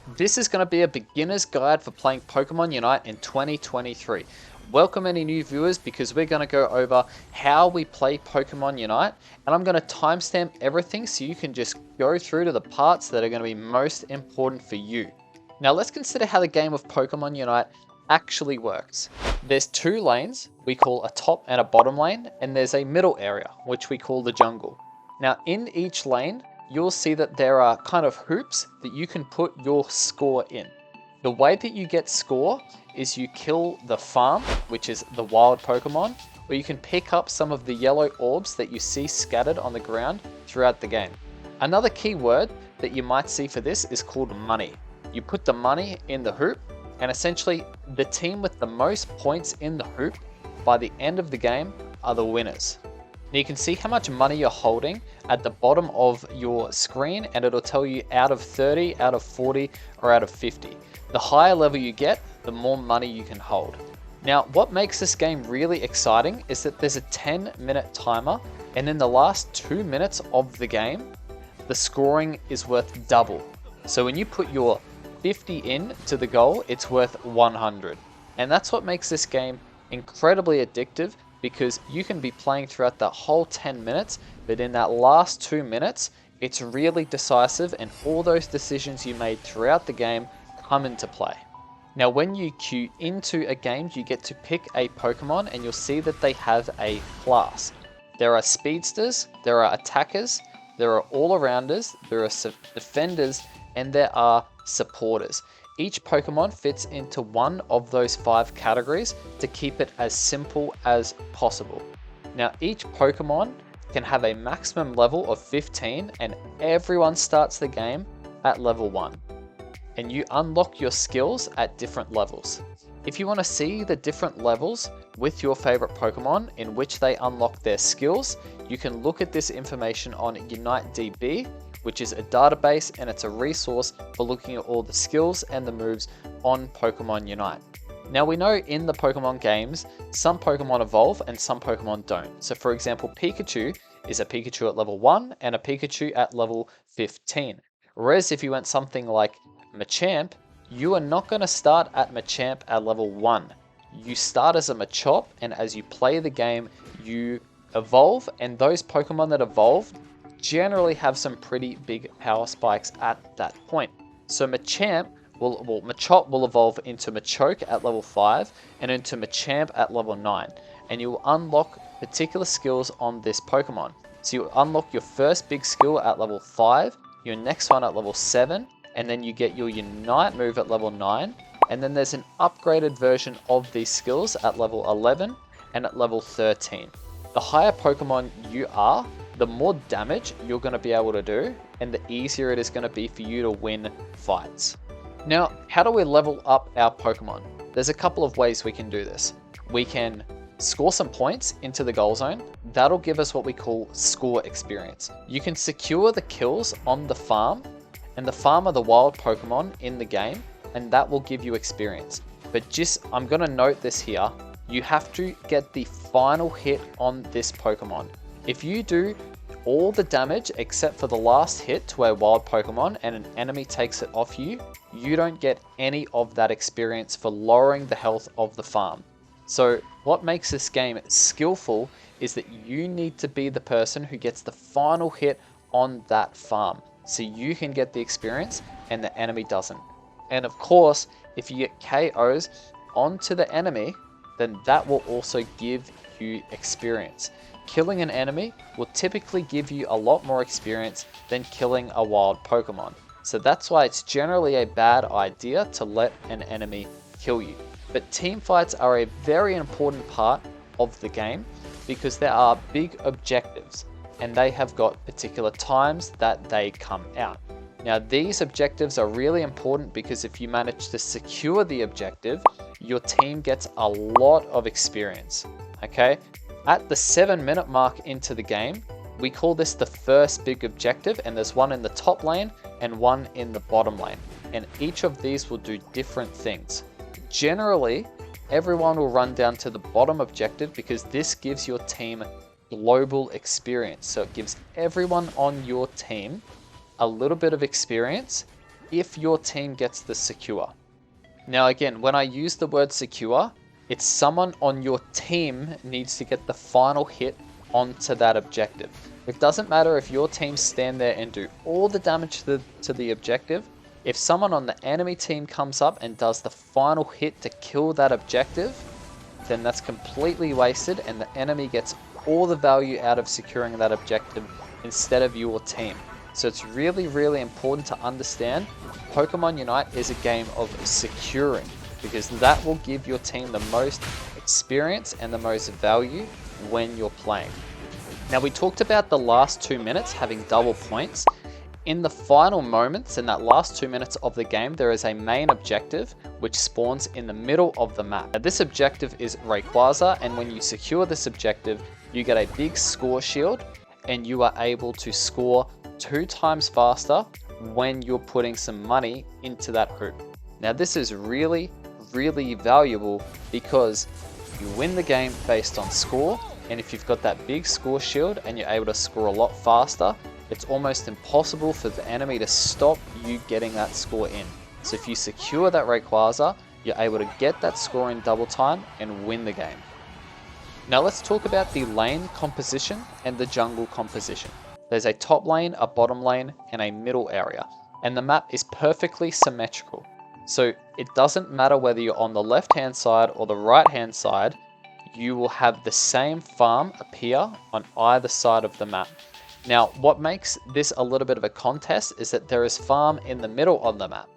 This is going to be a beginner's guide for playing Pokemon Unite in 2023. Welcome any new viewers because we're going to go over how we play Pokemon Unite, and I'm going to timestamp everything so you can just go through to the parts that are going to be most important for you. Now let's consider how the game of Pokemon Unite actually works. There's two lanes we call a top and a bottom lane, and there's a middle area which we call the jungle. Now in each lane you'll see that there are kind of hoops that you can put your score in. The way that you get score is you kill the farm, which is the wild Pokemon, or you can pick up some of the yellow orbs that you see scattered on the ground throughout the game. Another key word that you might see for this is called money. You put the money in the hoop, and essentially the team with the most points in the hoop by the end of the game are the winners. Now you can see how much money you're holding at the bottom of your screen, and it'll tell you out of 30, out of 40, or out of 50. The higher level you get, the more money you can hold. Now what makes this game really exciting is that there's a 10-minute timer, and in the last 2 minutes of the game, the scoring is worth double. So when you put your 50 in to the goal, it's worth 100. And that's what makes this game incredibly addictive, because you can be playing throughout the whole 10 minutes, but in that last 2 minutes, it's really decisive, and all those decisions you made throughout the game come into play. Now when you queue into a game, you get to pick a Pokemon, and you'll see that they have a class. There are speedsters, there are attackers, there are all-arounders, there are defenders, and there are supporters. Each Pokemon fits into one of those 5 categories to keep it as simple as possible. Now each Pokemon can have a maximum level of 15, and everyone starts the game at level 1. And you unlock your skills at different levels. If you want to see the different levels with your favorite Pokemon in which they unlock their skills, you can look at this information on UniteDB, which is a database, and it's a resource for looking at all the skills and the moves on Pokemon Unite. Now we know in the Pokemon games, some Pokemon evolve and some Pokemon don't. So for example, Pikachu is a Pikachu at level 1 and a Pikachu at level 15. Whereas if you went something like Machamp, you are not going to start at Machamp at level 1. You start as a Machamp, and as you play the game, you evolve, and those Pokemon that evolve generally have some pretty big power spikes at that point. So Machamp will evolve into Machoke at level 5 and into Machamp at level 9, and you will unlock particular skills on this Pokemon. So you unlock your first big skill at level 5, your next one at level 7, and then you get your Unite move at level 9, and then there's an upgraded version of these skills at level 11 and at level 13. The higher Pokemon you are, the more damage you're going to be able to do, and the easier it is going to be for you to win fights. Now, how do we level up our Pokemon? There's a couple of ways we can do this. We can score some points into the goal zone. That'll give us what we call score experience. You can secure the kills on the farm, and the farm are the wild Pokemon in the game, and that will give you experience. But I'm going to note this here, you have to get the final hit on this Pokemon. If you do all the damage except for the last hit to a wild Pokemon and an enemy takes it off you, you don't get any of that experience for lowering the health of the farm. So what makes this game skillful is that you need to be the person who gets the final hit on that farm, so you can get the experience and the enemy doesn't. And of course, if you get KOs onto the enemy, then that will also give you experience. Killing an enemy will typically give you a lot more experience than killing a wild Pokemon. So that's why it's generally a bad idea to let an enemy kill you. But team fights are a very important part of the game because there are big objectives, and they have got particular times that they come out. Now these objectives are really important because if you manage to secure the objective, your team gets a lot of experience. Okay? At the 7-minute mark into the game, we call this the first big objective, and there's one in the top lane and one in the bottom lane. And each of these will do different things. Generally, everyone will run down to the bottom objective because this gives your team global experience. So it gives everyone on your team a little bit of experience if your team gets the secure. Now again, when I use the word secure, it's someone on your team needs to get the final hit onto that objective. It doesn't matter if your team stand there and do all the damage to the objective. If someone on the enemy team comes up and does the final hit to kill that objective, then that's completely wasted and the enemy gets all the value out of securing that objective instead of your team. So it's really, really important to understand Pokemon Unite is a game of securing, because that will give your team the most experience and the most value when you're playing. Now, we talked about the last 2 minutes having double points. In the final moments, in that last 2 minutes of the game, there is a main objective which spawns in the middle of the map. Now, this objective is Rayquaza, and when you secure this objective, you get a big score shield and you are able to score 2 times faster when you're putting some money into that hoop. Now, this is really, really valuable because you win the game based on score, and if you've got that big score shield and you're able to score a lot faster, it's almost impossible for the enemy to stop you getting that score in. So if you secure that Rayquaza, you're able to get that score in double time and win the game. Now let's talk about the lane composition and the jungle composition. There's a top lane, a bottom lane, and a middle area, and the map is perfectly symmetrical. So it doesn't matter whether you're on the left hand side or the right hand side, you will have the same farm appear on either side of the map. Now, what makes this a little bit of a contest is that there is farm in the middle of the map.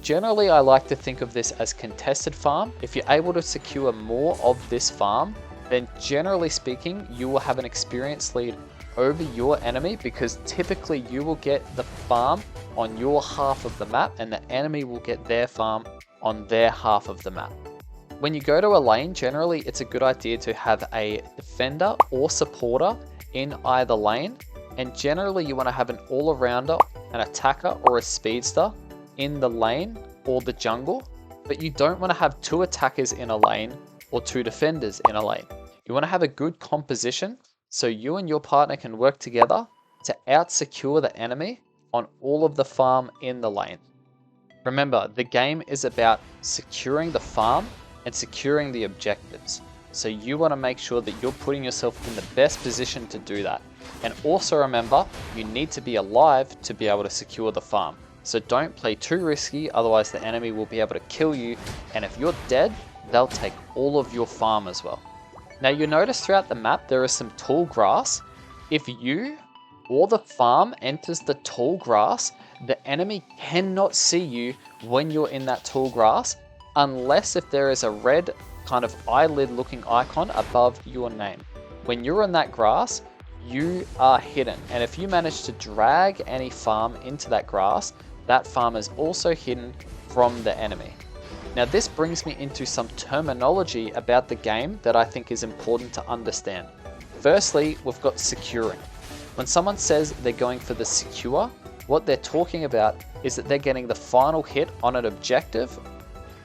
Generally, I like to think of this as contested farm. If you're able to secure more of this farm, then generally speaking, you will have an experience lead over your enemy, because typically you will get the farm on your half of the map and the enemy will get their farm on their half of the map. When you go to a lane, generally it's a good idea to have a defender or supporter in either lane, and generally you want to have an all-arounder, an attacker or a speedster in the lane or the jungle, but you don't want to have 2 attackers in a lane or 2 defenders in a lane. You want to have a good composition so you and your partner can work together to out-secure the enemy on all of the farm in the lane. Remember, the game is about securing the farm and securing the objectives. So you want to make sure that you're putting yourself in the best position to do that. And also remember, you need to be alive to be able to secure the farm. So don't play too risky, otherwise the enemy will be able to kill you. And if you're dead, they'll take all of your farm as well. Now you notice throughout the map there is some tall grass. If you or the farm enters the tall grass, the enemy cannot see you when you're in that tall grass, unless if there is a red kind of eyelid looking icon above your name. When you're in that grass, you are hidden, and if you manage to drag any farm into that grass, that farm is also hidden from the enemy. Now this brings me into some terminology about the game that I think is important to understand. Firstly, we've got securing. When someone says they're going for the secure, what they're talking about is that they're getting the final hit on an objective,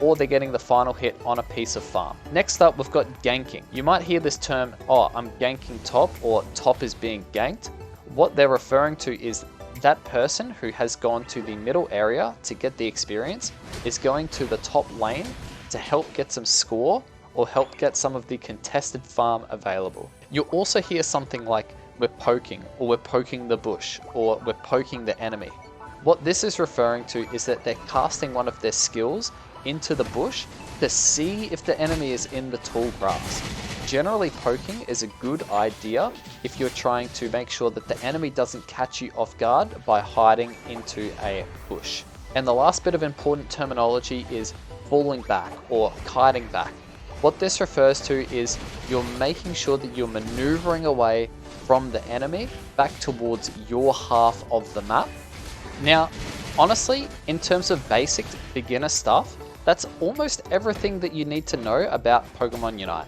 or they're getting the final hit on a piece of farm. Next up, we've got ganking. You might hear this term, oh, I'm ganking top, or top is being ganked. What they're referring to is that person who has gone to the middle area to get the experience is going to the top lane to help get some score or help get some of the contested farm available. You'll also hear something like, we're poking, or we're poking the bush, or we're poking the enemy. What this is referring to is that they're casting one of their skills into the bush to see if the enemy is in the tall grass. Generally, poking is a good idea if you're trying to make sure that the enemy doesn't catch you off guard by hiding into a bush. And the last bit of important terminology is falling back or kiting back. What this refers to is you're making sure that you're maneuvering away from the enemy back towards your half of the map. Now, honestly, in terms of basic beginner stuff, that's almost everything that you need to know about Pokemon Unite.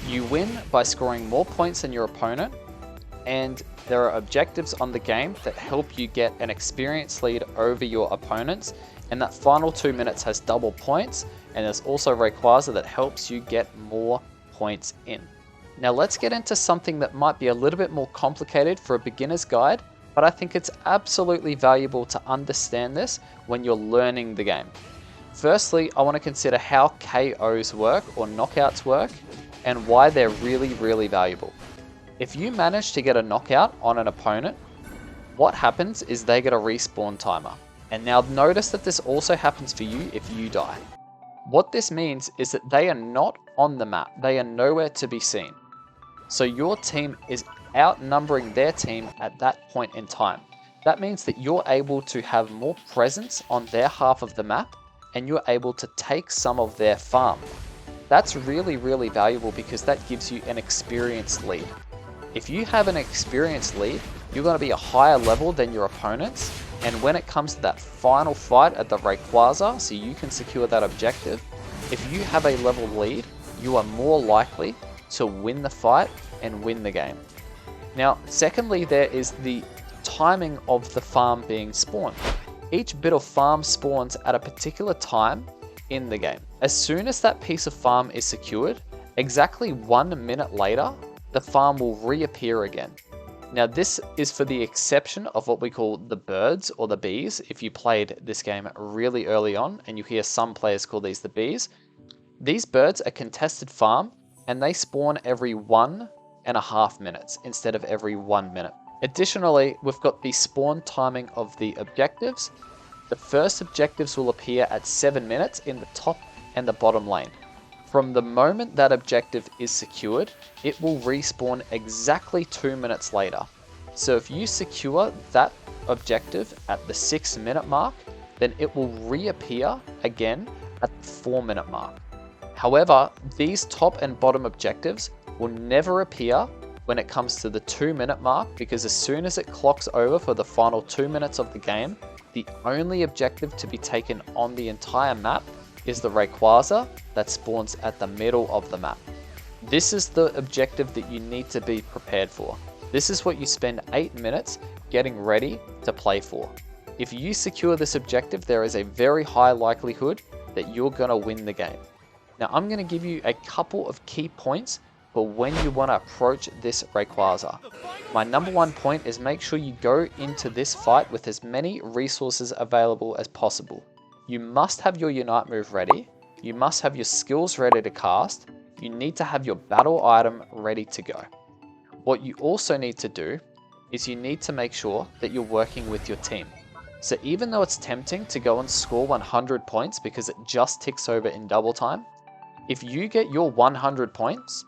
You win by scoring more points than your opponent, and there are objectives on the game that help you get an experience lead over your opponents, and that final 2 minutes has double points, and there's also Rayquaza that helps you get more points in. Now let's get into something that might be a little bit more complicated for a beginner's guide, but I think it's absolutely valuable to understand this when you're learning the game. Firstly, I want to consider how KOs work or knockouts work and why they're really, really valuable. If you manage to get a knockout on an opponent, what happens is they get a respawn timer. And now notice that this also happens for you if you die. What this means is that they are not on the map. They are nowhere to be seen. So your team is outnumbering their team at that point in time. That means that you're able to have more presence on their half of the map and you're able to take some of their farm. That's really, really valuable because that gives you an experienced lead. If you have an experienced lead, you're going to be a higher level than your opponents, and when it comes to that final fight at the Rayquaza, so you can secure that objective, if you have a level lead, you are more likely to win the fight and win the game. Now, secondly, there is the timing of the farm being spawned. Each bit of farm spawns at a particular time in the game. As soon as that piece of farm is secured, exactly 1 minute later, the farm will reappear again. Now this is for the exception of what we call the birds or the bees. If you played this game really early on and you hear some players call these the bees, these birds are contested farm and they spawn every 1.5 minutes instead of every 1 minute. Additionally, we've got the spawn timing of the objectives. The first objectives will appear at 7 minutes in the top and the bottom lane. From the moment that objective is secured, it will respawn exactly 2 minutes later. So if you secure that objective at the 6 minute mark, then it will reappear again at the 4 minute mark. However, these top and bottom objectives will never appear when it comes to the 2 minute mark, because as soon as it clocks over for the final 2 minutes of the game, the only objective to be taken on the entire map is the Rayquaza that spawns at the middle of the map. This is the objective that you need to be prepared for. This is what you spend 8 minutes getting ready to play for. If you secure this objective, there is a very high likelihood that you're going to win the game. Now I'm going to give you a couple of key points for when you want to approach this Rayquaza. My number one point is make sure you go into this fight with as many resources available as possible. You must have your Unite move ready, you must have your skills ready to cast, you need to have your battle item ready to go. What you also need to do is you need to make sure that you're working with your team. So even though it's tempting to go and score 100 points because it just ticks over in double time, if you get your 100 points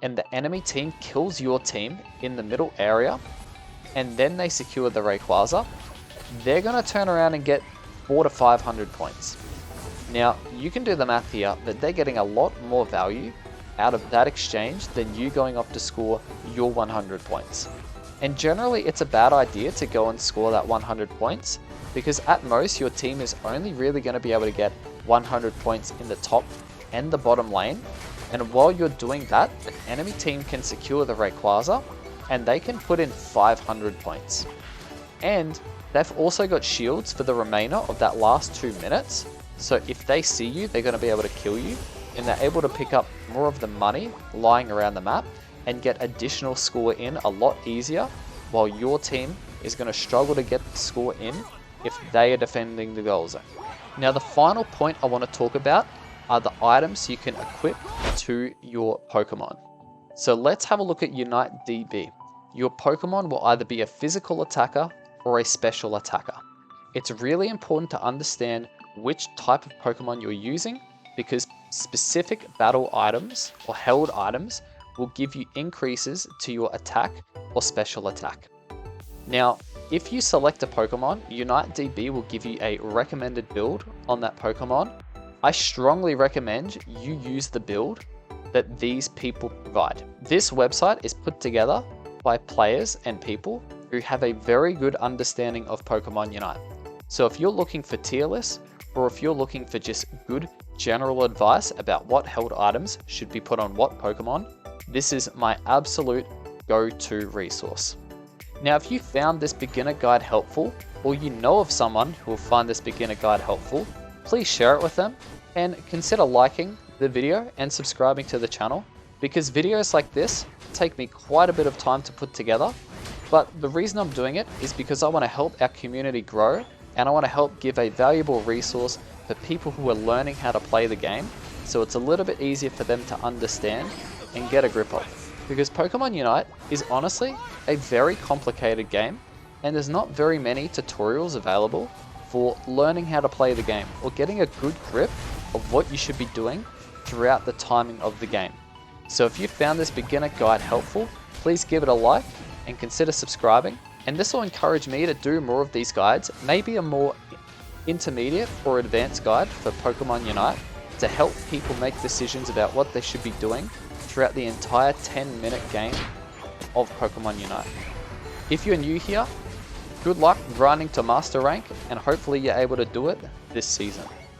and the enemy team kills your team in the middle area and then they secure the Rayquaza, they're going to turn around and get 400 to 500 points. Now you can do the math here that they're getting a lot more value out of that exchange than you going off to score your 100 points. And generally it's a bad idea to go and score that 100 points because at most your team is only really going to be able to get 100 points in the top and the bottom lane. And while you're doing that, the enemy team can secure the Rayquaza and they can put in 500 points. And they've also got shields for the remainder of that last 2 minutes. So if they see you, they're going to be able to kill you and they're able to pick up more of the money lying around the map and get additional score in a lot easier, while your team is going to struggle to get the score in if they are defending the goal zone. Now the final point I want to talk about are the items you can equip to your Pokemon. So let's have a look at Unite DB. Your Pokemon will either be a physical attacker or a special attacker. It's really important to understand which type of Pokemon you're using because specific battle items or held items will give you increases to your attack or special attack. Now, if you select a Pokemon, Unite DB will give you a recommended build on that Pokemon. I strongly recommend you use the build that these people provide. This website is put together by players and people who have a very good understanding of Pokemon Unite. So if you're looking for tier lists, or if you're looking for just good general advice about what held items should be put on what Pokemon, this is my absolute go-to resource. Now, if you found this beginner guide helpful, or you know of someone who will find this beginner guide helpful, please share it with them and consider liking the video and subscribing to the channel because videos like this take me quite a bit of time to put together But the reason I'm doing it is because I want to help our community grow, and I want to help give a valuable resource for people who are learning how to play the game, so it's a little bit easier for them to understand and get a grip of. Because Pokemon Unite is honestly a very complicated game, and there's not very many tutorials available for learning how to play the game or getting a good grip of what you should be doing throughout the timing of the game. So if you found this beginner guide helpful, please give it a like and consider subscribing, and this will encourage me to do more of these guides, maybe a more intermediate or advanced guide for Pokemon Unite to help people make decisions about what they should be doing throughout the entire 10-minute game of Pokemon Unite. If you're new here, good luck grinding to master rank, and hopefully you're able to do it this season.